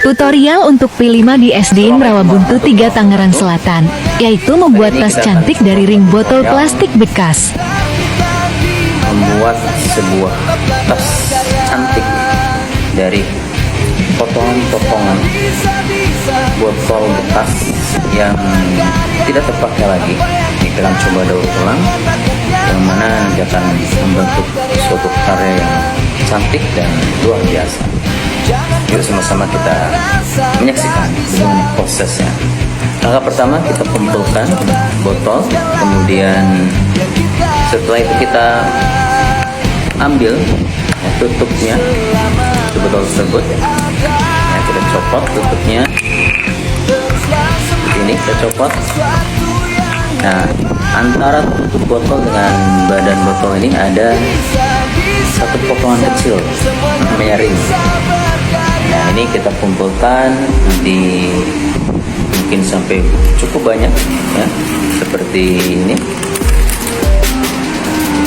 Tutorial untuk P5 di SD Merawabuntu 3 Tangerang Selatan, yaitu membuat tas cantik dari ring botol plastik bekas. Membuat sebuah tas cantik dari potongan-potongan botol bekas yang tidak terpakai lagi. Kita akan coba daur ulang, yang mana nanti akan membentuk suatu karya yang cantik dan luar biasa. Yuk sama-sama kita menyaksikan bagaimana prosesnya. Langkah pertama, kita kumpulkan botol, kemudian setelah itu kita ambil tutupnya botol tersebut ya, kita copot tutupnya ini, kita copot. Nah, antara tutup botol dengan badan botol ini ada satu potongan kecil namanya ring. Nah, ini kita kumpulkan di mungkin sampai cukup banyak ya, seperti ini,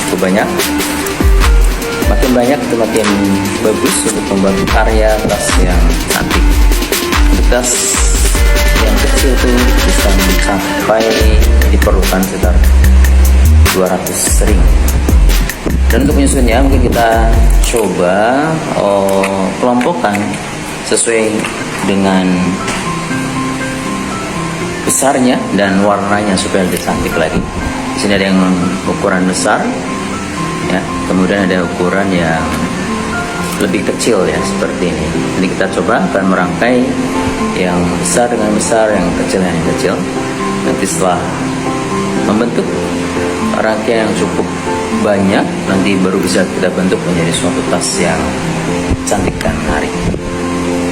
cukup banyak. Makin banyak itu makin bagus untuk membuat karya tas yang cantik. Untuk tas yang kecil itu bisa mencapai, diperlukan sekitar 200 ring. Dan untuk menyusunnya mungkin kita coba kelompokkan sesuai dengan besarnya dan warnanya supaya lebih cantik lagi. Di sini ada yang ukuran besar ya, kemudian ada ukuran yang lebih kecil ya, seperti ini. Jadi kita coba akan merangkai yang besar dengan besar, yang kecil dengan yang kecil. Nanti setelah membentuk rangkaian yang cukup banyak, nanti baru bisa kita bentuk menjadi suatu tas yang cantik dan menarik.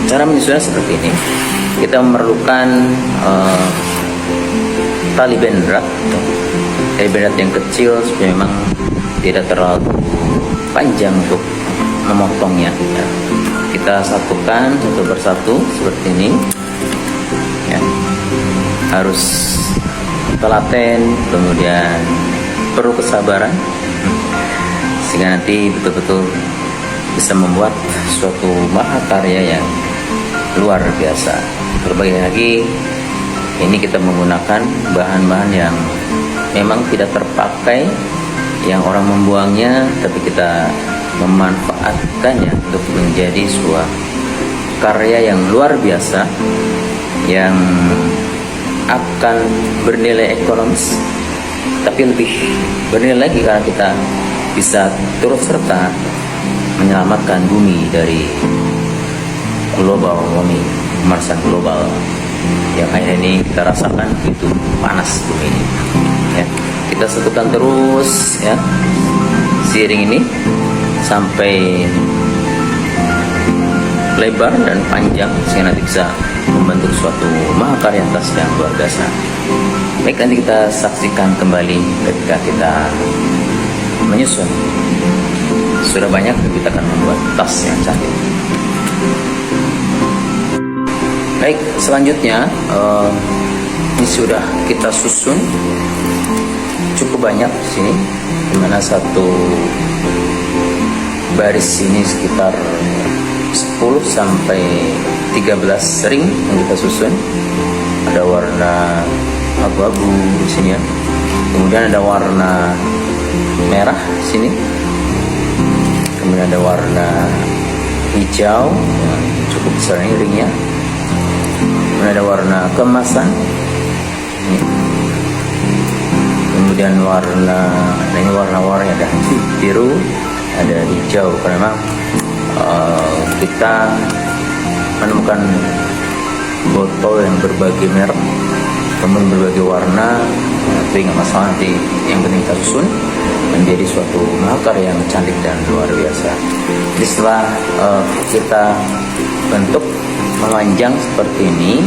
Cara menyusunnya seperti ini. Kita memerlukan tali benderat, yang kecil supaya memang tidak terlalu panjang untuk memotongnya ya. Kita satukan satu persatu seperti ini ya. Harus telaten, kemudian perlu kesabaran sehingga nanti betul-betul bisa membuat suatu mahakarya yang luar biasa. Terlebih lagi ini kita menggunakan bahan-bahan yang memang tidak terpakai, yang orang membuangnya, tapi kita memanfaatkannya untuk menjadi sebuah karya yang luar biasa yang akan bernilai ekonomis, tapi lebih bernilai lagi karena kita bisa turut serta menyelamatkan bumi dari global warming, pemanasan global yang akhir ini kita rasakan itu panas bumi ini ya. Kita satukan terus ya si-ring ini sampai lebar dan panjang sehingga nanti bisa membentuk suatu mahakarya tas yang luar biasa. Baik, nanti kita saksikan kembali ketika kita menyusun. Sudah banyak, kita akan membuat tas yang cantik. Baik, selanjutnya ini sudah kita susun cukup banyak di sini, dimana satu baris ini sekitar 10 sampai 13 ring yang kita susun. Ada warna abu-abu di sini ya. Kemudian ada warna merah di sini. Kemudian ada warna hijau yang cukup besar ini ringnya. Kemudian ada warna keemasan. Kemudian warna, nah ini warna-warni ada biru, ada hijau, karena memang kita menemukan botol yang berbagai merek, kemudian berbagai warna, tapi nggak masalah, nanti yang penting kita susun menjadi suatu mahakarya yang cantik dan luar biasa. Jadi setelah kita bentuk memanjang seperti ini,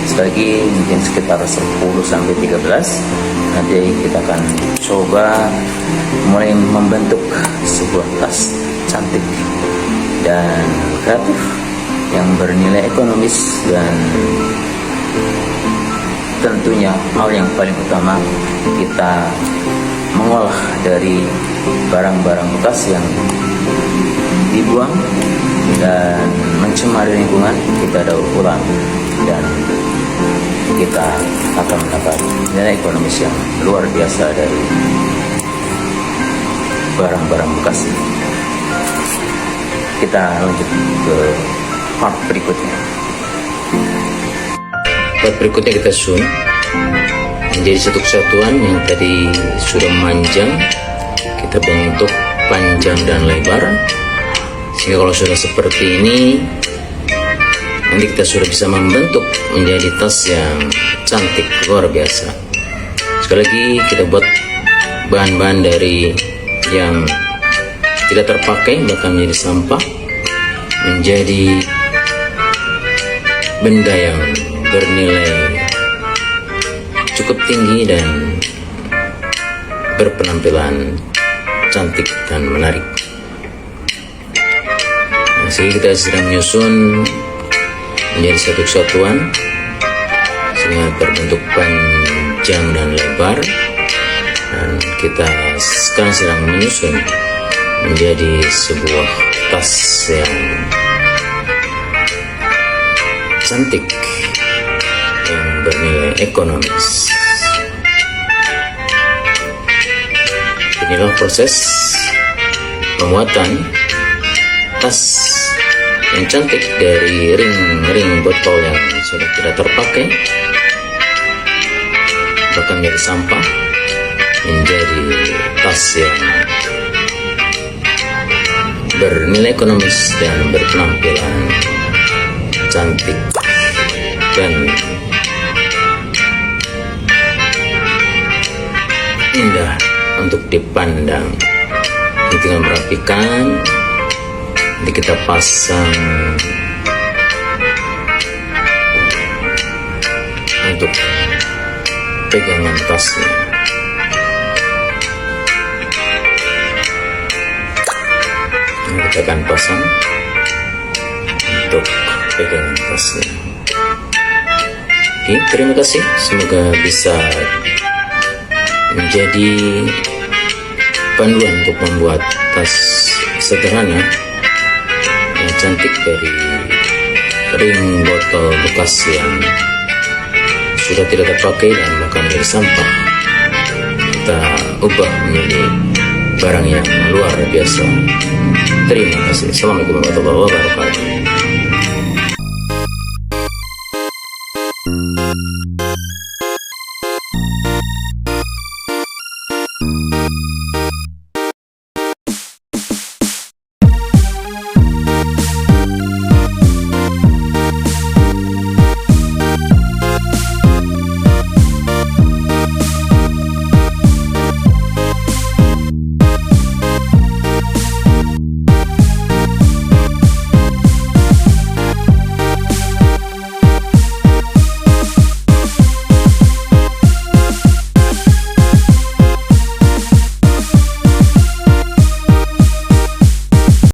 sekali mungkin sekitar 10 sampai 13, nanti kita akan coba mulai membentuk sebuah tas cantik dan kreatif yang bernilai ekonomis, dan tentunya hal yang paling utama kita mengolah dari barang-barang bekas yang dibuang dan mencemari lingkungan, kita daur ulang dan kita akan mendapat nilai ekonomis yang luar biasa dari barang-barang bekas ini. Kita lanjut ke part berikutnya. Part berikutnya kita sun menjadi satu kesatuan yang tadi sudah memanjang, kita bentuk panjang dan lebar, sehingga kalau sudah seperti ini nanti kita sudah bisa membentuk menjadi tas yang cantik luar biasa. Sekali lagi kita buat bahan-bahan dari yang tidak terpakai bahkan menjadi sampah menjadi benda yang bernilai cukup tinggi dan berpenampilan cantik dan menarik. Sehingga kita sedang menyusun menjadi satu kesatuan sehingga berbentuk panjang dan lebar, dan kita sekarang sedang menyusun menjadi sebuah tas yang cantik yang bernilai ekonomis. Inilah proses pembuatan tas yang cantik dari ring botol yang sudah tidak terpakai bahkan menjadi sampah menjadi tas yang bernilai ekonomis dan berpenampilan cantik dan indah untuk dipandang. Tinggal merapikan, nanti kita pasang untuk pegangan tasnya. Kita akan pasang untuk pegangan tasnya. Oke, terima kasih. Semoga bisa menjadi panduan untuk membuat tas sederhana yang cantik dari ring botol bekas yang sudah tidak terpakai dan bahkan menjadi sampah. Kita ubah menjadi barang yang luar biasa. Terima kasih. Assalamualaikum warahmatullahi wabarakatuh.